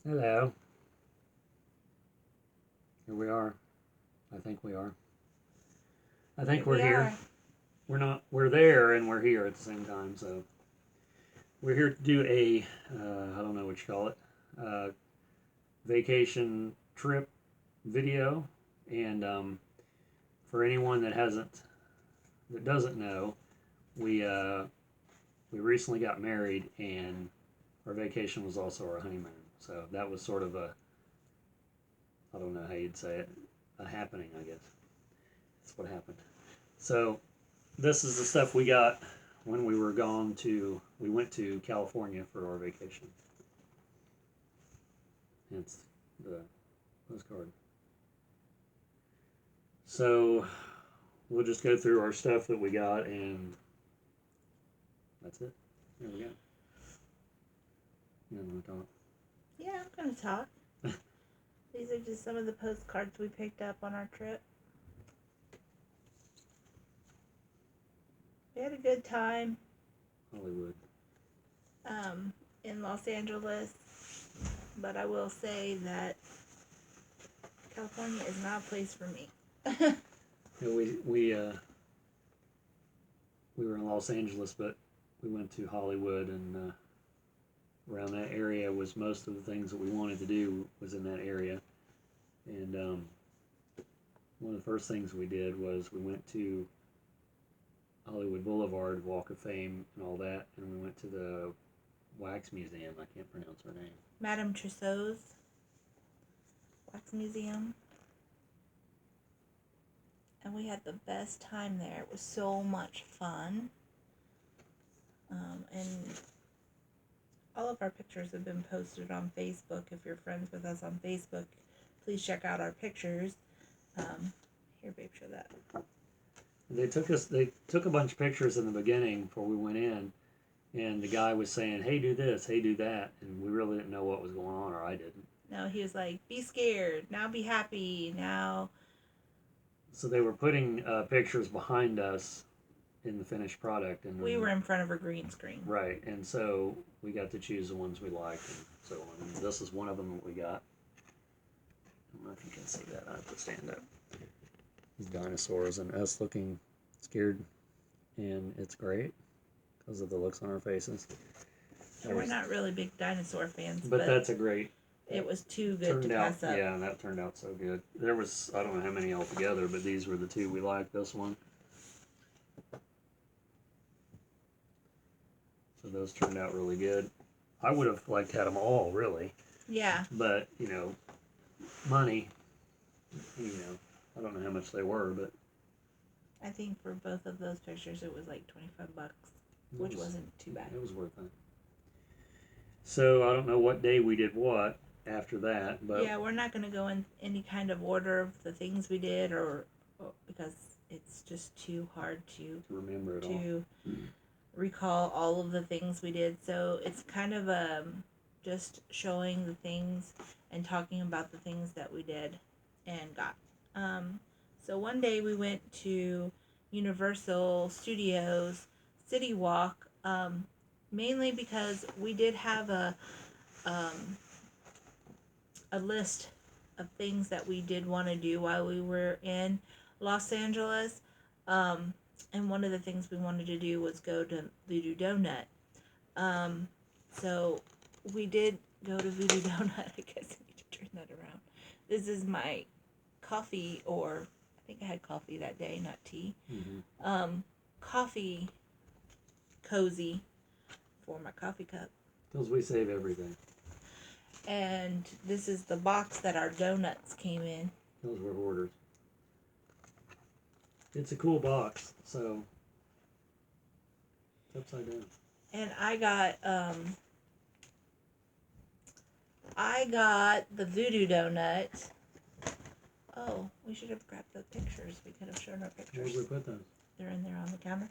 Hello. Here we are. I think we are. I Here think we're we here. are. We're not. We're there and we're here at the same time. So we're here to do a. I don't know what you call it. Uh, Vacation trip video. And for anyone that doesn't know, we we recently got married and our vacation was also our honeymoon. So that was sort of a. I don't know how you'd say it. A happening, I guess. That's what happened. So this is the stuff we got when we went to California for our vacation. It's the postcard. So we'll just go through our stuff that we got and that's it. There we go. You want to talk? Yeah, I'm going to talk. These are just some of the postcards we picked up on our trip. We had a good time Hollywood. in Los Angeles, but I will say that California is not a place for me. Yeah, we were in Los Angeles, but we went to Hollywood and around that area was most of the things that we wanted to do was in that area. And one of the first things we did was we went to Hollywood Boulevard, Walk of Fame, and all that, and we went to the Wax Museum. I can't pronounce her name. Madame Tussauds Wax Museum. And we had the best time there. It was so much fun. And all of our pictures have been posted on Facebook. If you're friends with us on Facebook, please check out our pictures. Here, babe, show that. They took a bunch of pictures in the beginning before we went in, and the guy was saying, "Hey, do this, hey, do that," and we really didn't know what was going on, or I didn't. No, he was like, be scared, now be happy, now. So they were putting pictures behind us in the finished product, and we were in front of a green screen. Right, and so we got to choose the ones we liked and so on. And this is one of them that we got. I don't know if you can see that. I have to stand up. These dinosaurs and us looking scared, and it's great because of the looks on our faces. And we're not really big dinosaur fans, but that's a great. It was too good to pass up. Yeah, that turned out so good. There was, I don't know how many altogether, but these were the two we liked. This one. So those turned out really good. I would have liked to have them all, really. Yeah. But, money, I don't know how much they were, but I think for both of those pictures it was like $25, which wasn't too bad. It was worth it. So I don't know what day we did what after that, but yeah, we're not going to go in any kind of order of the things we did, or because it's just too hard to remember it all. Recall all of the things we did. So it's kind of just showing the things and talking about the things that we did and got. So one day we went to Universal Studios City Walk, mainly because we did have a list of things that we did want to do while we were in Los Angeles. And one of the things we wanted to do was go to Voodoo Donut. So we did go to Voodoo Donut. I guess I need to turn that around. This is my coffee, or I think I had coffee that day, not tea. Mm-hmm. Coffee cozy for my coffee cup. Because we save everything. And this is the box that our donuts came in. Those were orders. It's a cool box, so it's upside down. And I got the Voodoo Donut. Oh, we should have grabbed the pictures. We could have shown our pictures. Where did we put those? They're in there on the counter.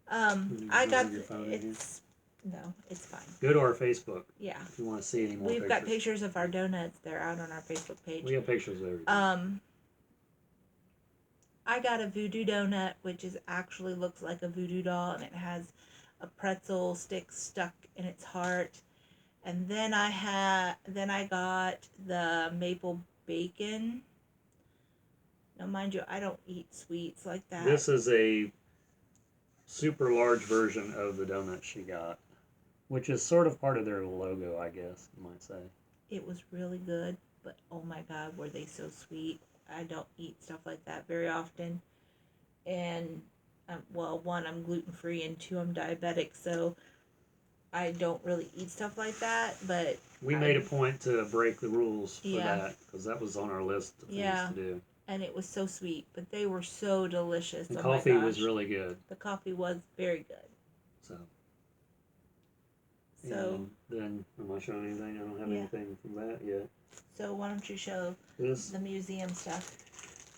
I got it's no, it's fine. Go to our Facebook. Yeah. If you want to see any more We've got pictures of our donuts. They're out on our Facebook page. We have pictures of everything. I got a Voodoo Donut, which actually looks like a voodoo doll, and it has a pretzel stick stuck in its heart. And then I got the maple bacon. Now, mind you, I don't eat sweets like that. This is a super large version of the donut she got, which is sort of part of their logo, I guess you might say. It was really good, but oh my god, were they so sweet. I don't eat stuff like that very often. And, well, one, I'm gluten free, and two, I'm diabetic, so I don't really eat stuff like that, but We made a point to break the rules for Yeah. that because that was on our list of things Yeah. to do. and it was so sweet, but they were so delicious. The oh coffee my gosh. was really good. The coffee was very good. So, So, and then, am I showing anything? I don't have Yeah. anything from that yet. so why don't you show This, the museum stuff?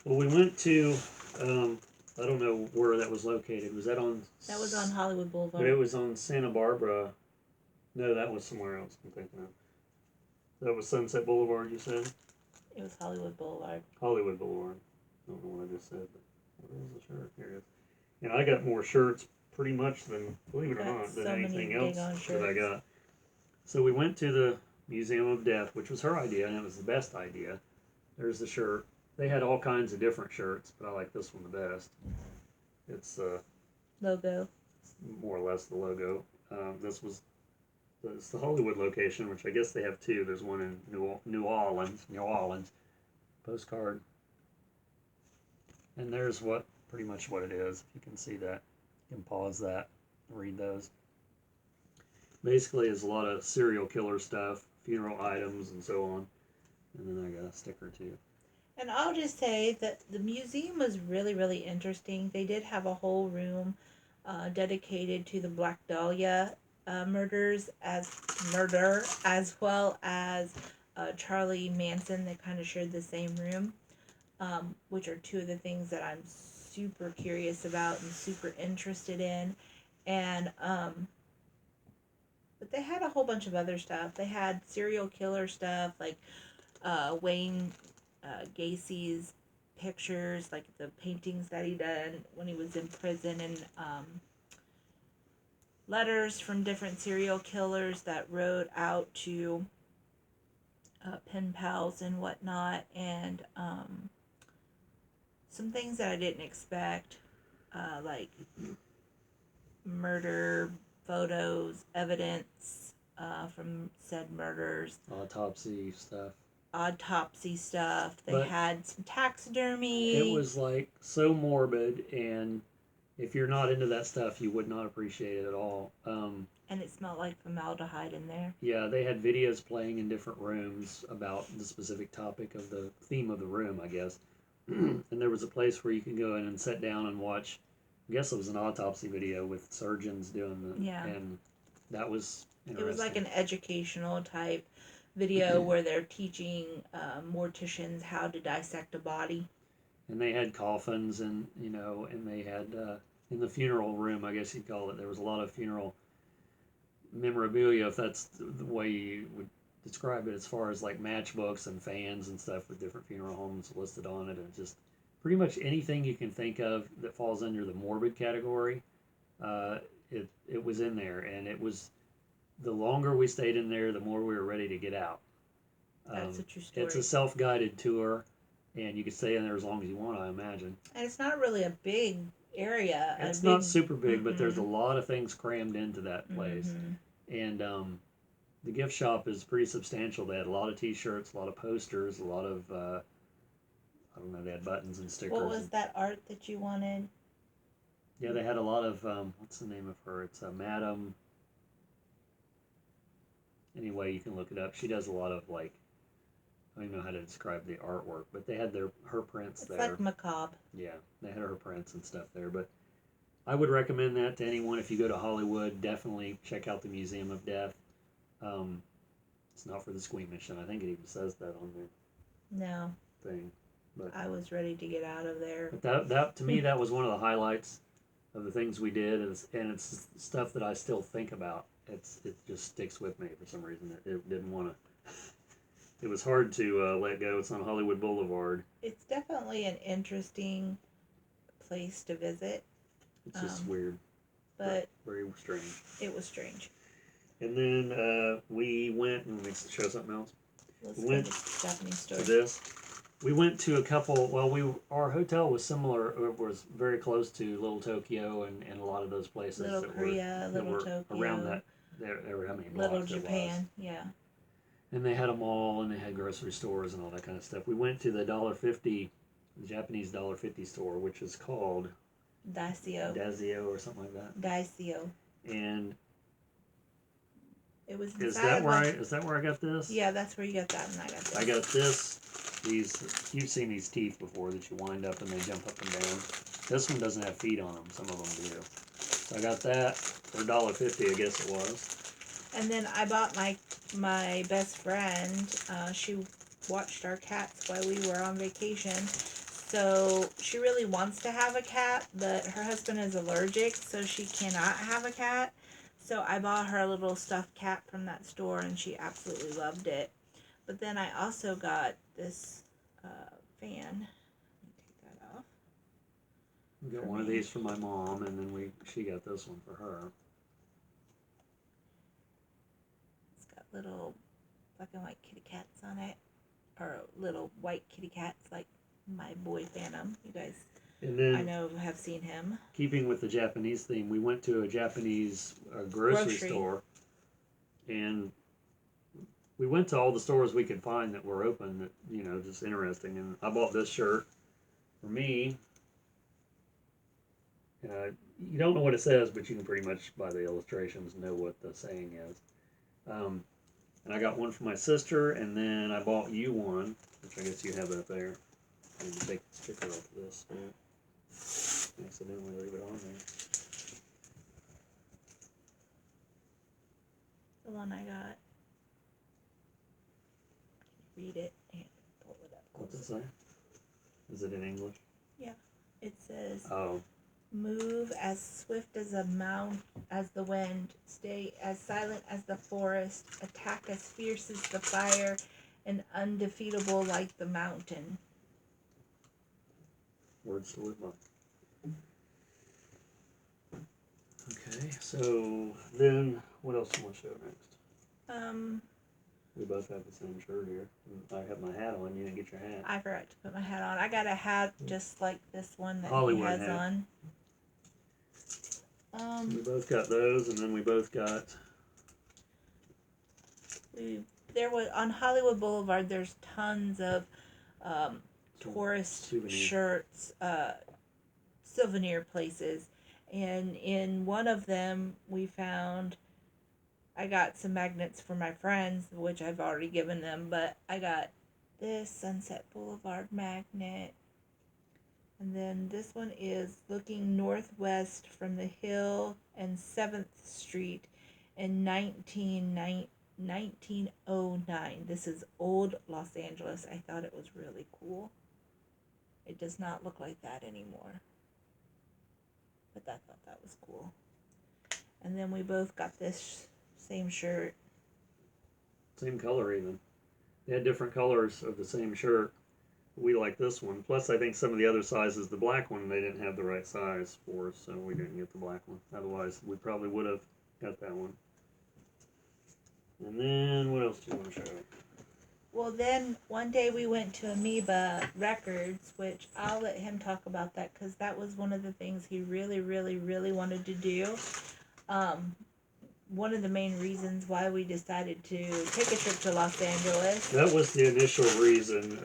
well, we went to, I don't know where that was located. Was that on? That was on Hollywood Boulevard. But it was on Santa Barbara. No, that was somewhere else. I'm thinking of. That was Sunset Boulevard. You said It was Hollywood Boulevard. Hollywood Boulevard. I don't know what I just said, but where is the shirt? Here it is. And I got more shirts, pretty much than, believe it or Got not, than so many anything big else on that I shirts. got. So we went to the Museum of Death, which was her idea, and it was the best idea. There's the shirt. They had all kinds of different shirts, but I like this one the best. It's Logo. more or less the logo. It's the Hollywood location, which I guess they have two. There's one in New Orleans. Postcard. And there's pretty much what it is. If you can see that, you can pause that, read those. Basically, it's a lot of serial killer stuff, funeral items, and so on. And then I got a sticker too. And I'll just say that the museum was really, really interesting. They did have a whole room dedicated to the Black Dahlia murder, as well as Charlie Manson. They kind of shared the same room, which are two of the things that I'm super curious about and super interested in. And but they had a whole bunch of other stuff. They had serial killer stuff like Wayne Gacy's pictures, like the paintings that he done when he was in prison, and letters from different serial killers that wrote out to pen pals and whatnot, and some things that I didn't expect, like murder photos, evidence from said murders, Autopsy stuff. They But had some taxidermy. It was like so morbid, and if you're not into that stuff, you would not appreciate it at all. And it smelled like formaldehyde in there. Yeah, they had videos playing in different rooms about the specific topic of the theme of the room, I guess. And there was a place where you can go in and sit down and watch. I guess it was an autopsy video with surgeons doing the. Yeah. And that was interesting. It was like an educational type video where they're teaching morticians how to dissect a body. And they had coffins, and and they had in the funeral room, I guess you'd call it. There was a lot of funeral memorabilia, if that's the way you would describe it, as far as like matchbooks and fans and stuff with different funeral homes listed on it, and just pretty much anything you can think of that falls under the morbid category. It was in there, and it was the longer we stayed in there, the more we were ready to get out. That's a true story. It's a self-guided tour, and you can stay in there as long as you want, I imagine. And it's not really a big area. It's not super big, but there's a lot of things crammed into that place. And the gift shop is pretty substantial. They had a lot of T-shirts, a lot of posters, a lot of I don't know. They had buttons and stickers. What was that art that you wanted? Yeah, they had a lot of what's the name of her? It's Madam. Anyway, you can look it up. She does a lot of like, I don't even know how to describe the artwork, but they had her prints there. It's like macabre. Yeah, they had her prints and stuff there. But I would recommend that to anyone. If you go to Hollywood, definitely check out the Museum of Death. It's not for the squeamish, and I think it even says that on their No. thing. But I was ready to get out of there. But that to me, that was one of the highlights of the things we did, and it's stuff that I still think about. It just sticks with me for some reason. It didn't want to. It was hard to let go. It's on Hollywood Boulevard. It's definitely an interesting place to visit. It's just weird, but very strange. It was strange. And then we went, and let me show something else. Let's We go went to the Japanese store. to this. We went to a couple. Well, our hotel was similar. It was very close to Little Tokyo and a lot of those places Little that Korea, were, Little that Tokyo, were around that. There were how many blocks Little there was. Japan. Yeah. And they had a mall and they had grocery stores and all that kind of stuff. We went to the $1.50, the Japanese $1.50 store, which is called Daisyo. or something like that. Daisyo. And It was is inside that where I got this? Yeah, that's where you got that, and I got this. I got this. You've seen these teeth before that you wind up and they jump up and down. This one doesn't have feet on them. Some of them do. So I got that for $1.50, I guess it was. And then I bought my best friend. She watched our cats while we were on vacation. So she really wants to have a cat, but her husband is allergic, so she cannot have a cat. So I bought her a little stuffed cat from that store, and she absolutely loved it. But then I also got this fan. Let me take that off. We got one of these for my mom, and then she got this one for her. It's got little black and white kitty cats on it, or little white kitty cats like my boy Phantom. You guys, and then, I know, have seen him. Keeping with the Japanese theme, we went to a Japanese grocery store, and we went to all the stores we could find that were open. That just interesting. And I bought this shirt for me. You don't know what it says, but you can pretty much by the illustrations know what the saying is. And I got one for my sister, and then I bought you one, which I guess you have up there. I need to take the sticker off of this. Yeah. Accidentally leave it on there. The one I got. Read it and pull it up. What's it say? Is it in English? Yeah. It says, Oh. move as swift as as the wind, stay as silent as the forest, attack as fierce as the fire, and undefeatable like the mountain. Words to live by. Okay, so then what else do you want to show next? We both have the same shirt here. I have my hat on. You didn't get your hat. I forgot to put my hat on. I got a hat just like this one that Hollywood he has hat. on. We both got those, and then we both got. There was on Hollywood Boulevard. There's tons of tourist shirts, souvenir places, and in one of them we found. I got some magnets for my friends, which I've already given them, but I got this Sunset Boulevard magnet. And then this one is looking northwest from the hill and 7th Street in 1909. This is old Los Angeles. I thought it was really cool. It does not look like that anymore. But I thought that was cool. And then we both got this same shirt. Same color even. They had different colors of the same shirt. We like this one. Plus, I think some of the other sizes, the black one, they didn't have the right size for us, so we didn't get the black one. Otherwise, we probably would have got that one. And then, what else do you want to show? Well, then one day we went to Amoeba Records, which I'll let him talk about that because that was one of the things he really, really, really wanted to do. One of the main reasons why we decided to take a trip to Los Angeles. That was the initial reason.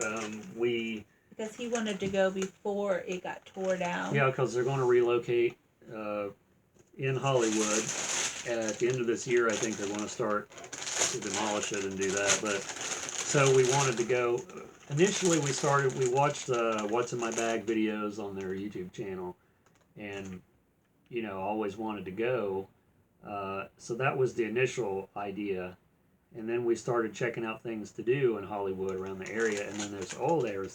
Because he wanted to go before it got tore down. Yeah, because they're going to relocate in Hollywood. At the end of this year, I think they're going to start to demolish it and do that. But so we wanted to go. Initially, we watched What's in My Bag videos on their YouTube channel, and always wanted to go. So that was the initial idea, and then we started checking out things to do in Hollywood around the area, and then there's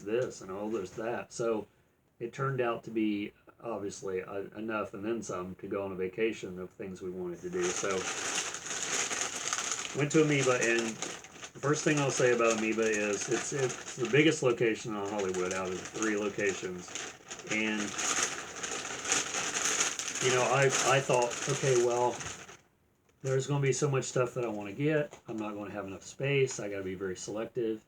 this, and there's that. So it turned out to be obviously enough and then some to go on a vacation of things we wanted to do. So went to Amoeba, and the first thing I'll say about Amoeba is it's the biggest location on Hollywood out of the 3 locations, and I thought, okay, well, there's going to be so much stuff that I want to get. I'm not going to have enough space. I got to be very selective.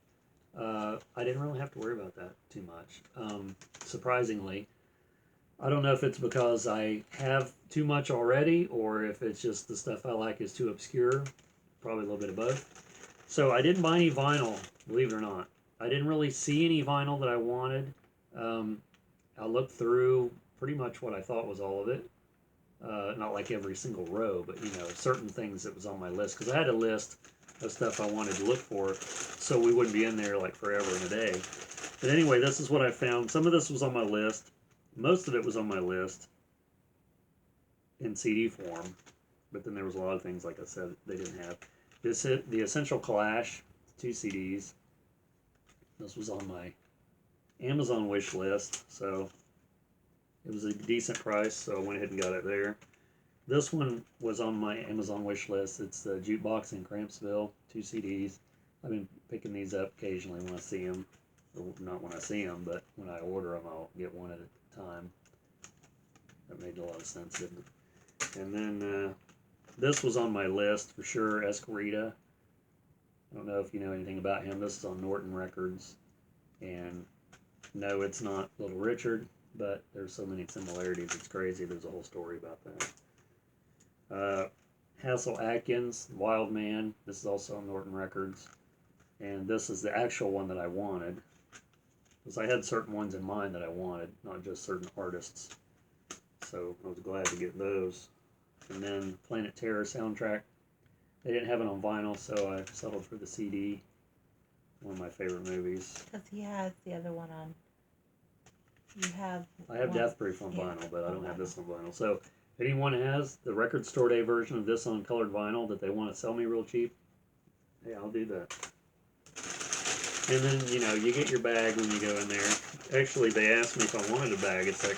I didn't really have to worry about that too much. Surprisingly, I don't know if it's because I have too much already or if it's just the stuff I like is too obscure. Probably a little bit of both. So I didn't buy any vinyl, believe it or not. I didn't really see any vinyl that I wanted. I looked through pretty much what I thought was all of it. Not like every single row, but certain things that was on my list because I had a list of stuff I wanted to look for, so we wouldn't be in there like forever and a day. But anyway, this is what I found. Some of this was on my list. Most of it was on my list in CD form, but then there was a lot of things, like I said, they didn't have. The Essential Clash, 2 CDs. This was on my Amazon wish list, so it was a decent price, so I went ahead and got it there. This one was on my Amazon wish list. It's the Jukebox in Crampsville, 2 CDs. I've been picking these up occasionally when I see them. Or not when I see them, but when I order them, I'll get one at a time. That made a lot of sense, didn't it? And then this was on my list for sure, Escarita. I don't know if you know anything about him. This is on Norton Records. And no, it's not Little Richard, but there's so many similarities. It's crazy. There's a whole story about that. Hassel Atkins, Wild Man. This is also on Norton Records. And this is the actual one that I wanted. Because I had certain ones in mind that I wanted, not just certain artists. So I was glad to get those. And then Planet Terror soundtrack. They didn't have it on vinyl, so I settled for the CD. One of my favorite movies. Because he has the other one on. You have. I have one. Death Proof on vinyl, but I don't have vinyl. this on vinyl. So if anyone has the record store day version of this on colored vinyl that they want to sell me real cheap, hey, I'll do that. And then, you get your bag when you go in there. Actually, they asked me if I wanted a bag. It's like,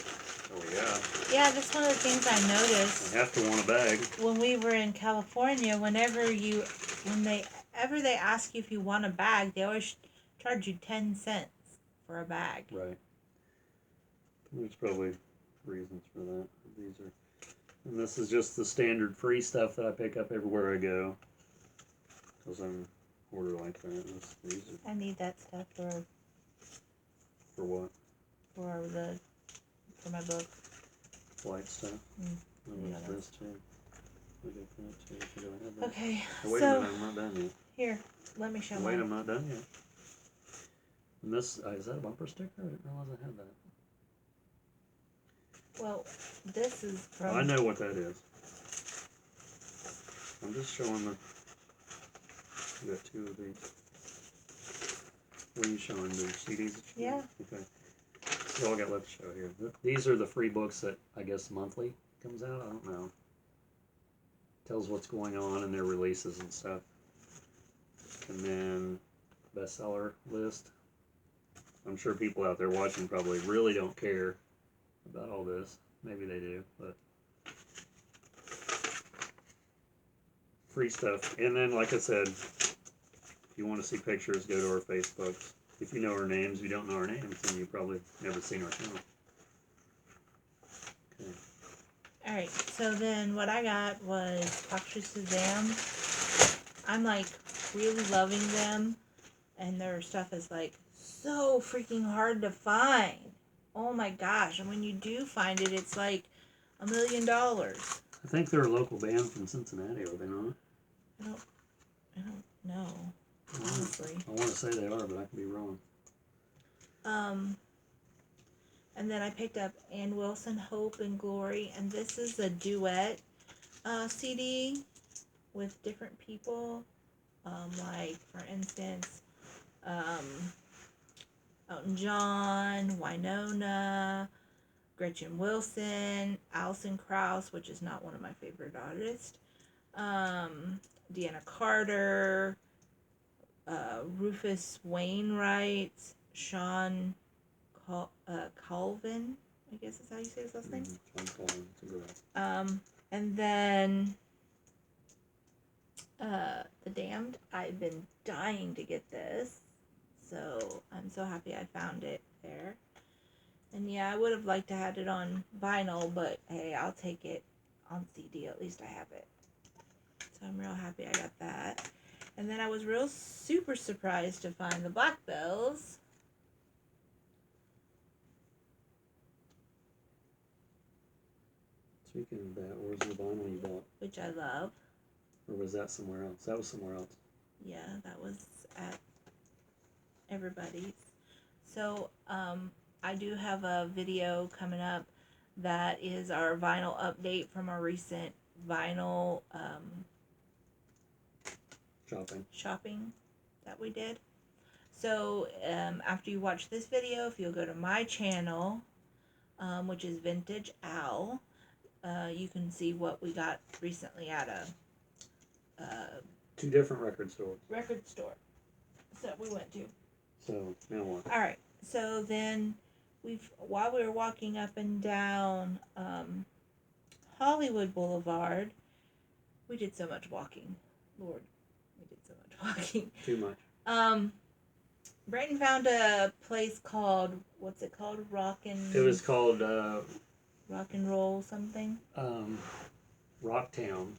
oh yeah. Yeah, that's one of the things I noticed. I have to want a bag. When we were in California, whenever they ask you if you want a bag, they always charge you 10 cents for a bag. Right. There's probably reasons for that. And this is just the standard free stuff that I pick up everywhere I go. Because I'm order like that. I need that stuff for what? For my book. Flight stuff. Yeah, this too. We got that too. Do I have that? Okay, Oh, wait a minute, I'm not done yet. Here, let me show Wait, mine. I'm not done yet. And this, is that a bumper sticker? I didn't realize I had that. Well, this is from... I know what that is. I'm just showing the... You got 2 of these. What are you showing? The CDs that you Yeah. got? Okay. That's all I got left to show here. These are the free books that I guess monthly comes out. I don't know. Tells what's going on in their releases and stuff. And then bestseller list. I'm sure people out there watching probably really don't care about all this. Maybe they do, but free stuff. And then, like I said, if you want to see pictures, go to our Facebook. If you know our names, if you don't know our names, then you've probably never seen our channel. Okay. Alright, so then what I got was Talk to Shazam. I'm like really loving them, and their stuff is like so freaking hard to find. Oh my gosh, and when you do find it, it's like $1 million. I think they're a local band from Cincinnati, are they not? I don't know, honestly. I want to say they are, but I could be wrong. And then I picked up Ann Wilson, Hope and Glory, and this is a duet CD with different people. Like, for instance, Elton John, Wynonna, Gretchen Wilson, Alison Krauss, which is not one of my favorite artists, Deanna Carter, Rufus Wainwright, Sean Colvin, I guess is how you say his last name. Sean Colvin, it's a good one. And then The Damned. I've been dying to get this, so I'm so happy I found it there. And yeah, I would have liked to have it on vinyl, but hey, I'll take it on CD. At least I have it. So I'm real happy I got that. And then I was real super surprised to find the Black Bells. Speaking of that, where's the vinyl you bought? Which I love. Or was that somewhere else? That was somewhere else. Yeah, that was at everybody's. So, I do have a video coming up that is our vinyl update from our recent vinyl shopping that we did. So, after you watch this video, if you'll go to my channel, which is Vintage Al, you can see what we got recently at a 2 different record stores. record store that we went to. So, now what? All right. So then, while we were walking up and down Hollywood Boulevard, we did so much walking. Lord, we did so much walking. Too much. Brayton found a place called, what's it called? It was called Rock and Roll something. Rocktown.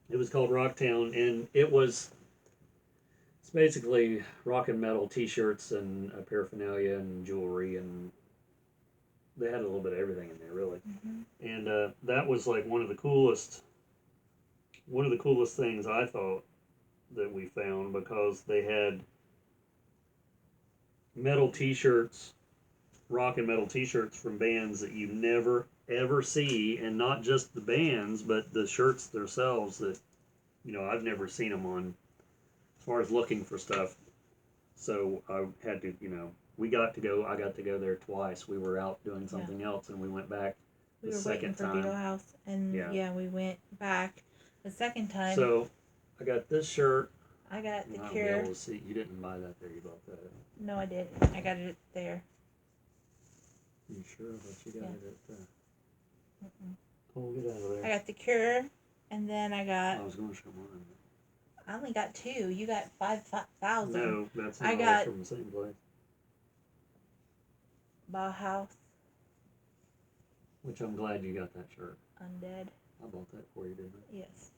It was called Rocktown, and it's basically rock and metal T-shirts and paraphernalia and jewelry, and they had a little bit of everything in there, really. Mm-hmm. And that was like one of the coolest things I thought that we found, because they had metal T-shirts, rock and metal T-shirts from bands that you never ever see, and not just the bands, but the shirts themselves that, I've never seen them on, as far as looking for stuff. So I had to, I got to go there twice. We were out doing something else, and we went back We the were second waiting for time. Beetle House, and Yeah. we went back the second time. So I got this shirt. I got the I'll be Cure. able to see. You didn't buy that there. You bought that. No, I didn't. I got it there. You sure? But you got Yeah. it at. Mm-mm. Oh, get out of there. I got the Cure, and then I got. I was going to show mine. I only got 2. You got 5,000. No, that's I not got- all from the same place. Bauhaus, Which I'm glad you got that shirt. Undead. I bought that for you, didn't I? Yes.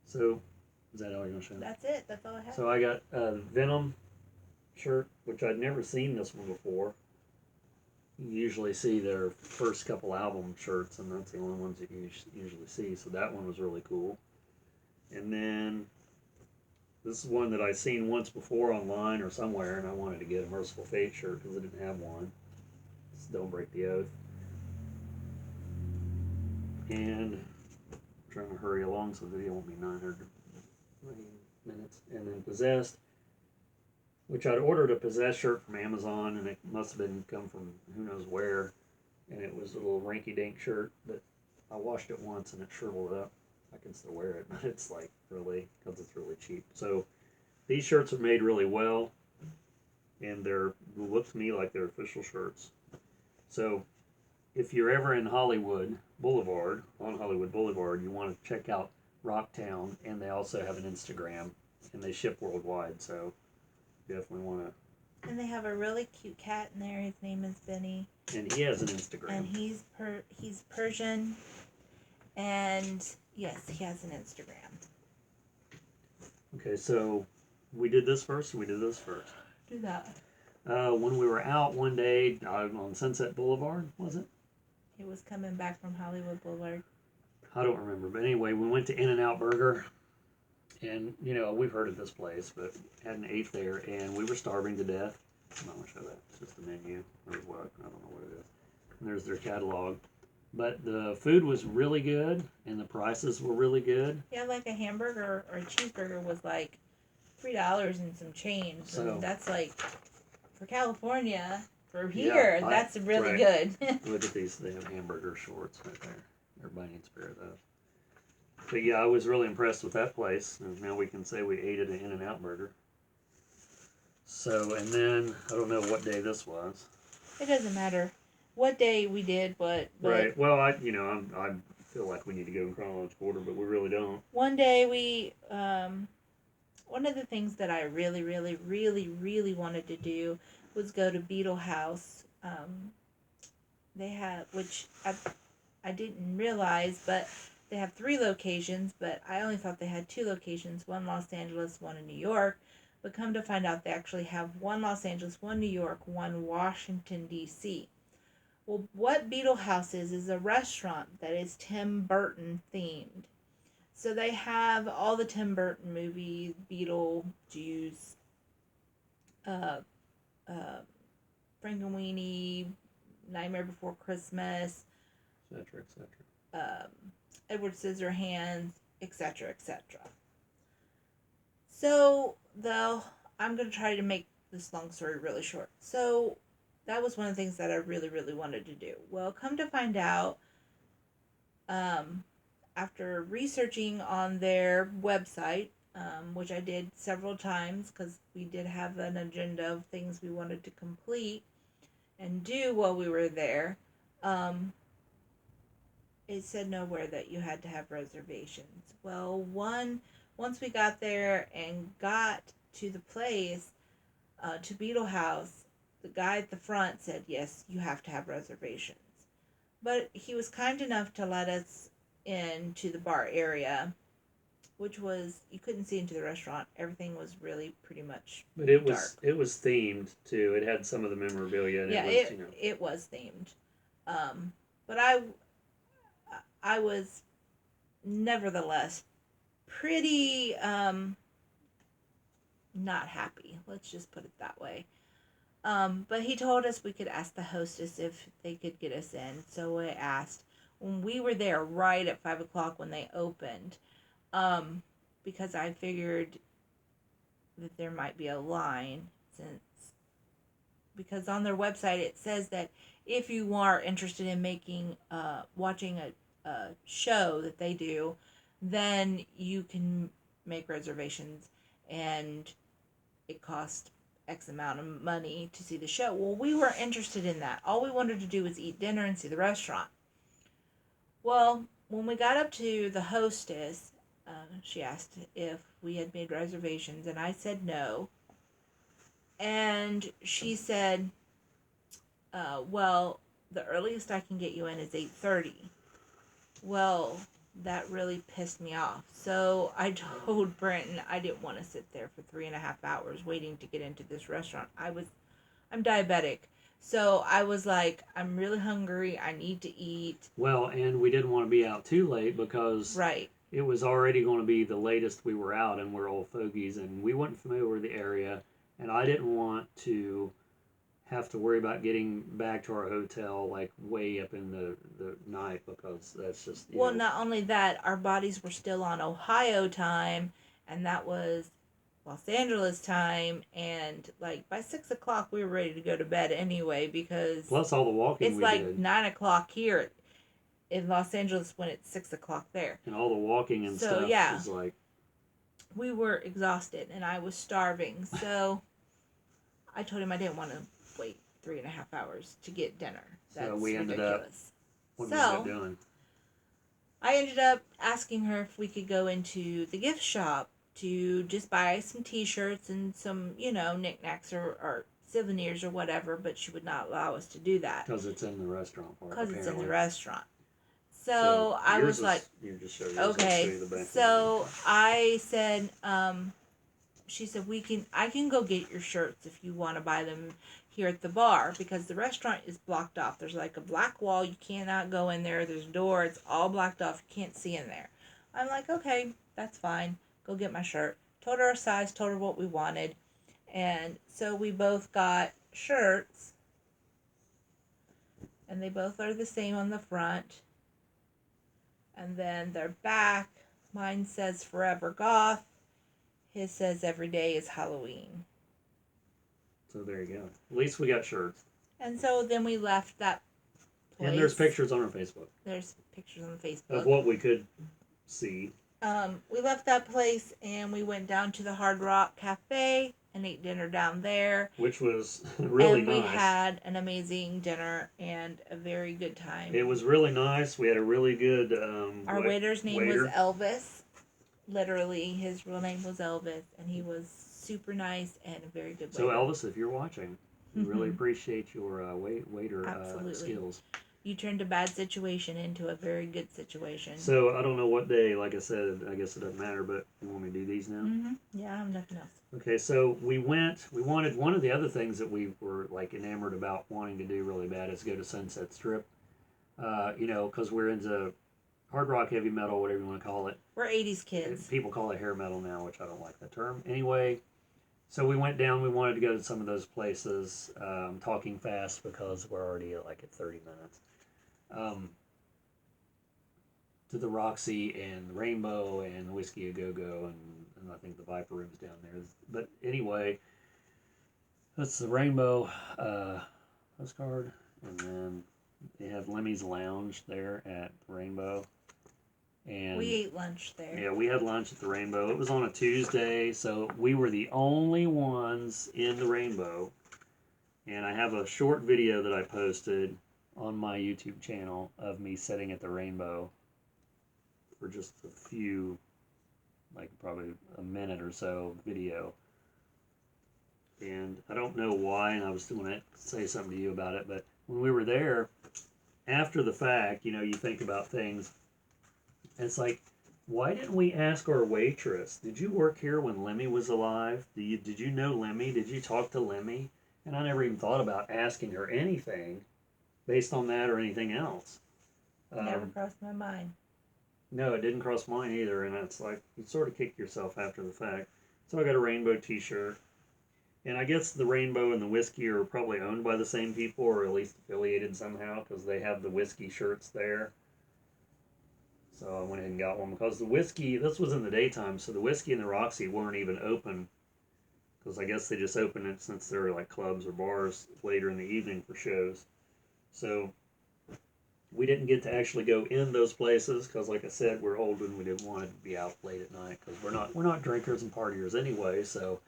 So, is that all you're going to show? That's it. That's all I have. So I got a Venom shirt, which I'd never seen this one before. You usually see their first couple album shirts, and that's the only ones that you usually see. So that one was really cool. And then this is one that I've seen once before online or somewhere, and I wanted to get a Merciful Fate shirt because I didn't have one. It's Don't Break the Oath. And I'm trying to hurry along so the video won't be 900 minutes. And then Possessed, which I'd ordered a Possessed shirt from Amazon, and it must have been come from who knows where. And it was a little rinky-dink shirt, but I washed it once and it shriveled up. I can still wear it, but it's like really, because it's really cheap. So these shirts are made really well, and they look to me like they're official shirts. So if you're ever in Hollywood Boulevard, you want to check out Rocktown, and they also have an Instagram, and they ship worldwide, so you definitely want to. And they have a really cute cat in there. His name is Benny. And he has an Instagram. And he's Persian. And yes, he has an Instagram. Okay, so we did this first, or we did this first? Do that. When we were out one day on Sunset Boulevard, was it? It was coming back from Hollywood Boulevard. I don't remember, but anyway, we went to In-N-Out Burger, and we've heard of this place, but hadn't ate there, and we were starving to death. I'm not going to show that. It's just the menu, or what, I don't know what it is. And there's their catalog. But the food was really good, and the prices were really good. Yeah, like a hamburger or a cheeseburger was like $3 and some change. So- and that's like, for California, for here, that's really right. good. Look at these, they have hamburger shorts right there. Everybody needs a pair of those. But yeah, I was really impressed with that place. And now we can say we ate at an In-N-Out Burger. So, and then, I don't know what day this was. It doesn't matter what day we did what. But Right. Well, I feel like we need to go in chronological order, but we really don't. one day we, one of the things that I really, really, really, really wanted to do was go to Beetle House. They have, which I didn't realize, but they have 3 locations, but I only thought they had 2 locations, one Los Angeles, one in New York. But come to find out, they actually have one Los Angeles, one New York, one Washington, D.C. Well, what Beetle House is a restaurant that is Tim Burton themed. So they have all the Tim Burton movies, Beetlejuice, uh, uh, Frankenweenie, Nightmare Before Christmas, etc., etc. Edward Scissorhands, etc., etc. So, though, I'm going to try to make this long story really short. So, that was one of the things that I really, really wanted to do. Well, come to find out, after researching on their website, which I did several times because we did have an agenda of things we wanted to complete and do while we were there, it said nowhere that you had to have reservations. Well, once we got there and got to the place, to Beetle House, the guy at the front said, yes, you have to have reservations. But he was kind enough to let us into the bar area, which was, you couldn't see into the restaurant. Everything was really pretty much But it dark. was themed too. It had some of the memorabilia, and Yeah, it was it was themed. But I was nevertheless pretty not happy. Let's just put it that way. But he told us we could ask the hostess if they could get us in. So I asked. When we were there right at 5 o'clock when they opened, because I figured that there might be a line, because on their website it says that if you are interested in watching a show that they do, then you can make reservations, and it costs X amount of money to see the show. Well, we were interested in that. All we wanted to do was eat dinner and see the restaurant. Well, when we got up to the hostess, she asked if we had made reservations, and I said no. And she said, well, the earliest I can get you in is 8:30. Well, that really pissed me off. So I told Brenton I didn't want to sit there for 3.5 hours waiting to get into this restaurant. I'm diabetic. So I was like, I'm really hungry. I need to eat. Well, and we didn't want to be out too late because Right. it was already going to be the latest we were out, and we're old fogies, and we weren't familiar with the area, and I didn't want to have to worry about getting back to our hotel like way up in the night, because that's just Well, not only that, our bodies were still on Ohio time, and that was Los Angeles time, and like by 6 o'clock we were ready to go to bed anyway, because plus all the walking it's we like did, 9 o'clock here in Los Angeles when it's 6 o'clock there. and all the walking and So stuff yeah, was like, we were exhausted and I was starving. So I told him I didn't want to wait 3.5 hours to get dinner. That's so we ended ridiculous. up, what we ended up doing. I ended up asking her if we could go into the gift shop to just buy some t-shirts and some, knickknacks or souvenirs or whatever, but she would not allow us to do that. Because it's in the restaurant part, Because it's in the apparently. restaurant. So I was like, you just showed yours. okay. So I said, she said, I can go get your shirts if you want to buy them here at the bar, because the restaurant is blocked off. There's like a black wall. You cannot go in there. There's a door. It's all blocked off. You can't see in there. I'm like, okay, that's fine. Go get my shirt. Told her our size, told her what we wanted. And so we both got shirts. And they both are the same on the front. And then their back, mine says Forever Goth. His says Every Day is Halloween. So there you go. At least we got shirts. And so then we left that place. And there's pictures on our Facebook. There's pictures on Facebook. Of what we could see. We left that place and we went down to the Hard Rock Cafe and ate dinner down there. Which was really nice. And we had an amazing dinner and a very good time. It was really nice. We had a really good our waiter's name was Elvis. Literally, his real name was Elvis, and he was super nice and a very good waiter. So Elvis, if you're watching, we really appreciate your waiter skills. You turned a bad situation into a very good situation. So I don't know what day. Like I said, I guess it doesn't matter. But you want me to do these now? Mm-hmm. Yeah, I have nothing else. Okay, so we went. We wanted one of the other things that we were like enamored about wanting to do really bad is go to Sunset Strip. You know, because we're into hard rock, heavy metal, whatever you want to call it. We're 80s kids. People call it hair metal now, which I don't like that term. Anyway, so we went down. We wanted to go to some of those places. Talking fast because we're already at 30 minutes. To the Roxy and the Rainbow and the Whiskey A Go Go and I think the Viper Room's down there. But anyway, that's the Rainbow postcard, and then they have Lemmy's Lounge there at the Rainbow. And we ate lunch there. yeah, we had lunch at the Rainbow. It was on a Tuesday, so we were the only ones in the Rainbow. And I have a short video that I posted on my YouTube channel of me sitting at the Rainbow for just a few, like probably a minute or so video. And I don't know why, and I was going to say something to you about it, but when we were there, after the fact, you know, you think about things. And it's like, why didn't we ask our waitress? Did you work here when Lemmy was alive? Did you know Lemmy? Did you talk to Lemmy? And I never even thought about asking her anything based on that or anything else. Never crossed my mind. No, it didn't cross mine either, and it's like you sort of kick yourself after the fact. So I got a Rainbow T-shirt, and I guess the Rainbow and the whiskey are probably owned by the same people, or at least affiliated somehow, because they have the whiskey shirts there. So I went ahead and got one because the whiskey. This was in the daytime, so the whiskey and the Roxy weren't even open, because I guess they just open it since they're like clubs or bars later in the evening for shows. So we didn't get to actually go in those places because, like I said, we're old and we didn't want to be out late at night because we're not drinkers and partiers anyway. So,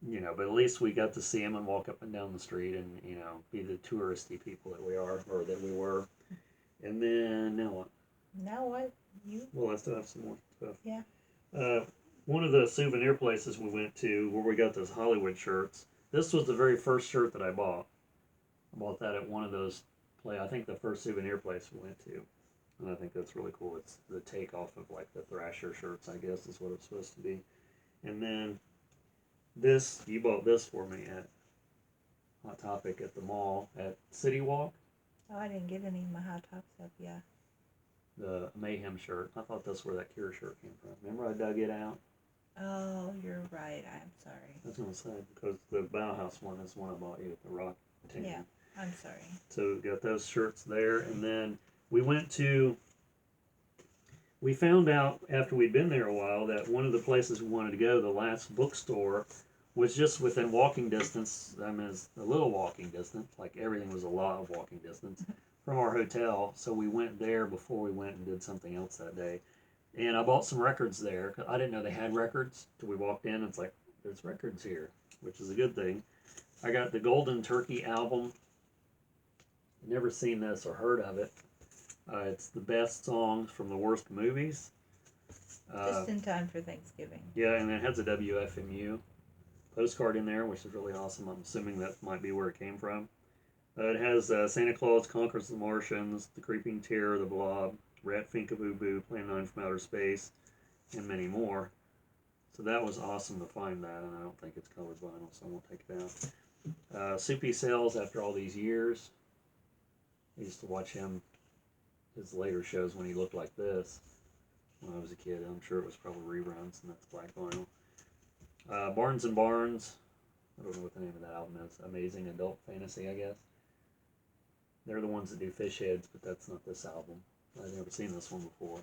you know, but at least we got to see them and walk up and down the street and, you know, be the touristy people that we are or that we were. And then now what? Now what? You? Well, I still have some more stuff. Yeah. One of the souvenir places we went to where we got those Hollywood shirts. This was the very first shirt that I bought. I bought that at one of those I think the first souvenir place we went to, and I think that's really cool. It's the takeoff of like the Thrasher shirts, I guess is what it's supposed to be. And then this, you bought this for me at Hot Topic at the mall at City Walk. Oh, I didn't get any of my Hot Top stuff. Yeah. The Mayhem shirt. I thought that's where that Cure shirt came from. Remember I dug it out? Oh, you're right. I'm sorry. I was gonna say because the Bauhaus one is one I bought you at the Rock Tank. Yeah. I'm sorry. So we got those shirts there, and then we found out after we'd been there a while that one of the places we wanted to go, the last bookstore, was just within walking distance. I mean, it's a little walking distance, like everything was a lot of walking distance from our hotel. So we went there before we went and did something else that day. And I bought some records there. I didn't know they had records till we walked in. It's like, there's records here, which is a good thing. I got the Golden Turkey album. Never seen this or heard of it. It's the best songs from the worst movies. Just in time for Thanksgiving. Yeah, and it has a WFMU postcard in there, which is really awesome. I'm assuming that might be where it came from. It has Santa Claus Conquers the Martians, The Creeping Terror, The Blob, Rat Finkaboo Boo, Plan 9 from Outer Space, and many more. So that was awesome to find that, and I don't think it's colored vinyl, so I won't take it out. Soupy Sales after all these years. I used to watch his later shows when he looked like this when I was a kid. I'm sure it was probably reruns, and that's black vinyl. Barnes and Barnes. I don't know what the name of that album is. Amazing Adult Fantasy, I guess. They're the ones that do Fish Heads, but that's not this album. I've never seen this one before.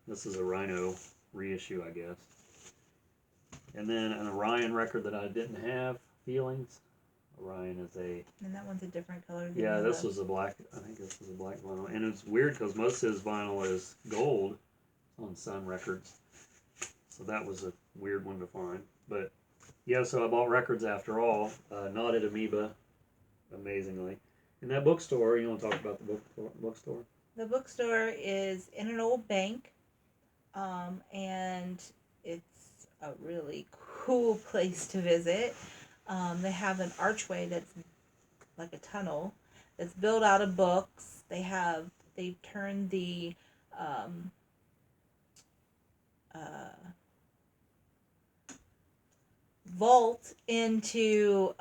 This is a Rhino reissue, I guess. And then an Orion record that I didn't have, Feelings. Orion is a... And that one's a different color. Than Yeah, this was a black... I think this was a black vinyl. And it's weird because most of his vinyl is gold on Sun Records. So that was a weird one to find. But, yeah, so I bought records after all. Not at Amoeba, amazingly. In that bookstore, you want to talk about the bookstore? The bookstore is in an old bank. And it's a really cool place to visit. They have an archway that's like a tunnel that's built out of books. They've turned the um, uh, vault into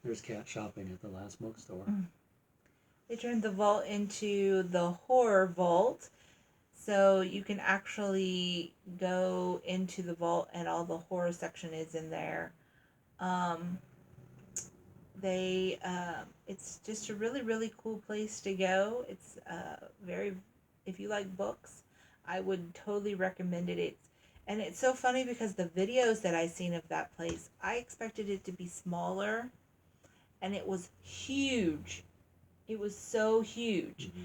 There's cat shopping at the last bookstore. they turned the vault into the horror vault, so you can actually go into the vault and all the horror section is in there. um, it's just a really really cool place to go. It's very, if you like books, I would totally recommend it. It's so funny because the videos that I seen of that place, I expected it to be smaller, and it was huge. It was so huge. Mm-hmm.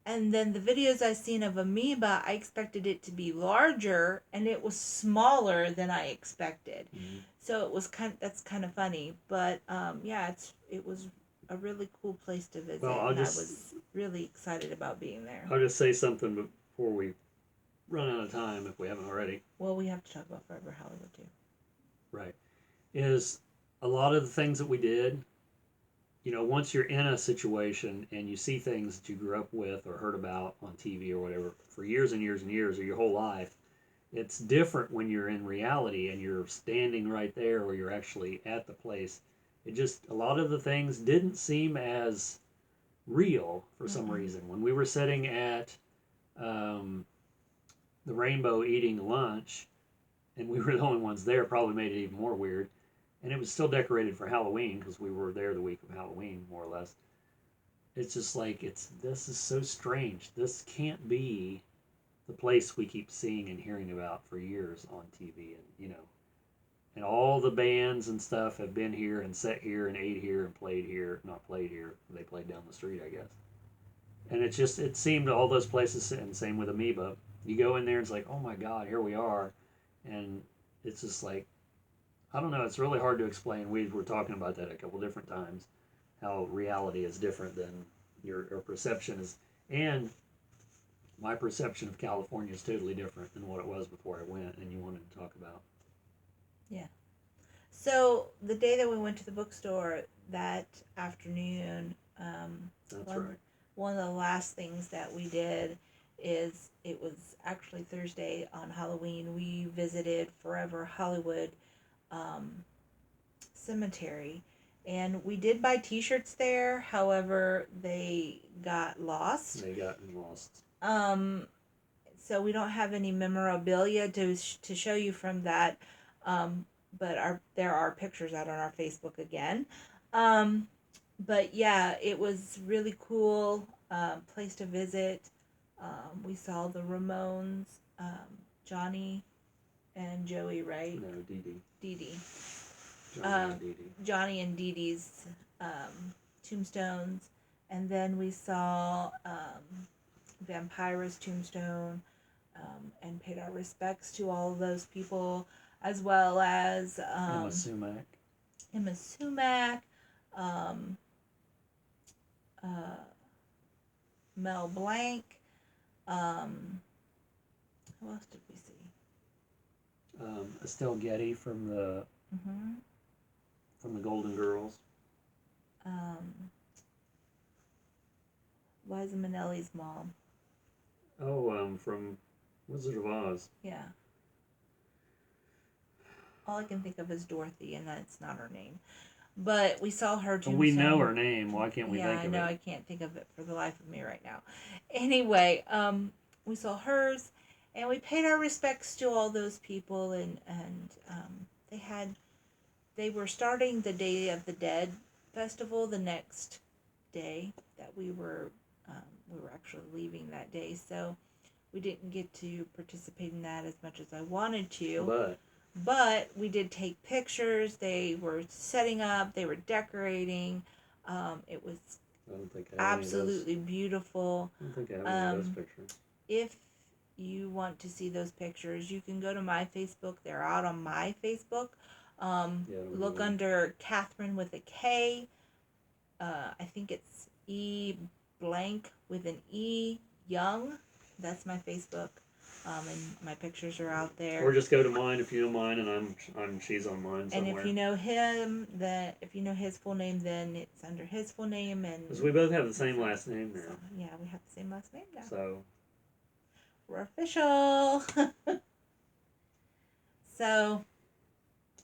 And then the videos I seen of Amoeba, I expected it to be larger, and it was smaller than I expected. Mm-hmm. So it was that's kind of funny, but yeah, it was a really cool place to visit, Well, I was really excited about being there. I'll just say something before we run out of time, if we haven't already. Well, we have to talk about Forever Hollywood too. Right. Is a lot of the things that we did, once you're in a situation and you see things that you grew up with or heard about on TV or whatever for years and years and years or your whole life, it's different when you're in reality and you're standing right there or you're actually at the place. A lot of the things didn't seem as real for some reason. When we were sitting at the Rainbow eating lunch, and we were the only ones there, probably made it even more weird. And it was still decorated for Halloween because we were there the week of Halloween, more or less. It's just like this is so strange. This can't be the place we keep seeing and hearing about for years on TV, and all the bands and stuff have been here and sat here and ate here and played here. Not played here. They played down the street, I guess. And it seemed all those places, and same with Amoeba. You go in there and it's like, oh my God, here we are. And it's just like, I don't know, it's really hard to explain. We were talking about that a couple different times, how reality is different than your perception is. And my perception of California is totally different than what it was before I went, and you wanted to talk about. Yeah. So the day that we went to the bookstore that afternoon, That's one, right. one of the last things that we did is, it was actually Thursday on Halloween. We visited Forever Hollywood Cemetery, and we did buy T-shirts there. However, they got lost. So we don't have any memorabilia to show you from that. But there are pictures out on our Facebook again. But yeah, it was really cool place to visit. We saw the Ramones, Johnny and Joey, right? No, Dee Dee. Dee Dee. Johnny and Dee Dee. Johnny and Dee Dee's tombstones. And then we saw Vampira's tombstone, and paid our respects to all of those people, as well as Emma Sumac. Emma Sumac, Mel Blanc. Who else did we see? Estelle Getty from the Golden Girls. Liza Minnelli's mom. Oh, from Wizard of Oz. Yeah. All I can think of is Dorothy, and that's not her name. But we saw her tombstone. We know her name. Why can't we think of it? Yeah, I know. I can't think of it for the life of me right now. Anyway, we saw hers, and we paid our respects to all those people, and they were starting the Day of the Dead festival the next day that we were actually leaving that day, so we didn't get to participate in that as much as I wanted to. But we did take pictures. They were setting up. They were decorating. It was absolutely beautiful. I don't think I have any of those pictures. If you want to see those pictures, you can go to my Facebook. They're out on my Facebook. Look under Catherine with a K. I think it's E blank with an E Young. That's my Facebook. And my pictures are out there. Or just go to mine if you know mine, and she's on mine And somewhere. if you know him, if you know his full name, then it's under his full name. And because we both have the same last name now. So, yeah, we have the same last name now. So we're official. So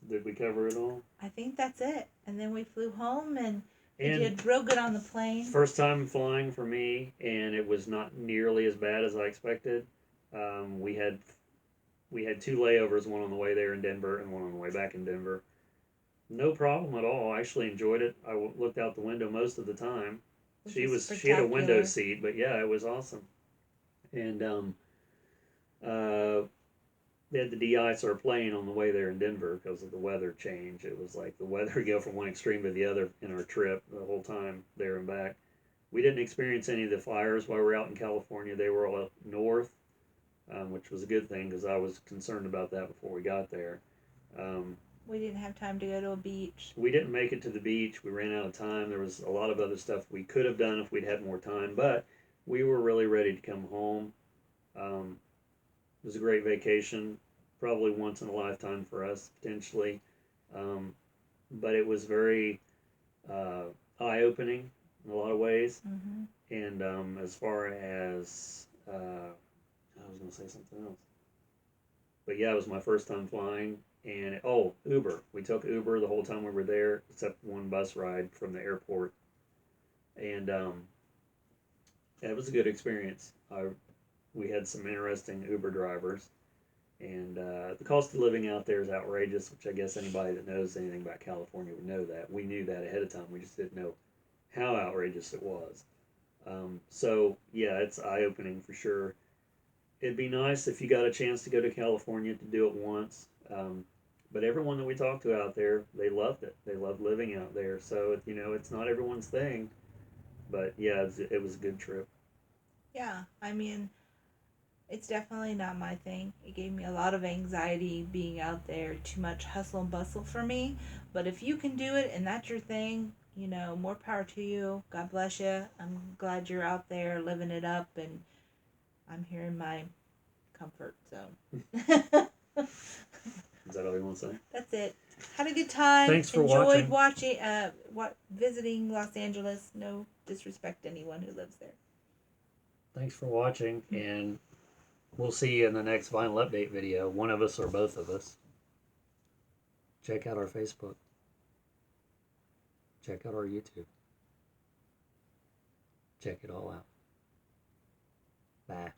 did we cover it all? I think that's it. And then we flew home and we And did real good on the plane. first time flying for me, and it was not nearly as bad as I expected. We had 2 layovers, one on the way there in Denver and one on the way back in Denver. No problem at all. I actually enjoyed it. I looked out the window most of the time. She had a window seat, but yeah, it was awesome. And they had the de-icer plane on the way there in Denver because of the weather change. It was like the weather go from one extreme to the other in our trip the whole time there and back. We didn't experience any of the fires while we were out in California. They were all up north, which was a good thing because I was concerned about that before we got there. We didn't have time to go to a beach. We didn't make it to the beach. We ran out of time. There was a lot of other stuff we could have done if we'd had more time, but we were really ready to come home. It was a great vacation, probably once in a lifetime for us, potentially. But it was very eye-opening in a lot of ways. Mm-hmm. And as far as, I was going to say something else. But yeah, it was my first time flying. And, Uber. We took Uber the whole time we were there, except one bus ride from the airport. And it was a good experience. We had some interesting Uber drivers. And the cost of living out there is outrageous, which I guess anybody that knows anything about California would know that. We knew that ahead of time. We just didn't know how outrageous it was. So, yeah, it's eye-opening for sure. It'd be nice if you got a chance to go to California to do it once. But everyone that we talked to out there, they loved it. They loved living out there. So, it's not everyone's thing. But, yeah, it was a good trip. Yeah, I mean, it's definitely not my thing. It gave me a lot of anxiety being out there, too much hustle and bustle for me. But if you can do it and that's your thing, more power to you. God bless you. I'm glad you're out there living it up, and I'm here in my comfort zone. Is that all you want to say? That's it. Had a good time. Thanks for Enjoyed watching. Visiting Los Angeles. No disrespect to anyone who lives there. Thanks for watching, and we'll see you in the next Vinyl Update video. One of us or both of us. Check out our Facebook. Check out our YouTube. Check it all out. Bye.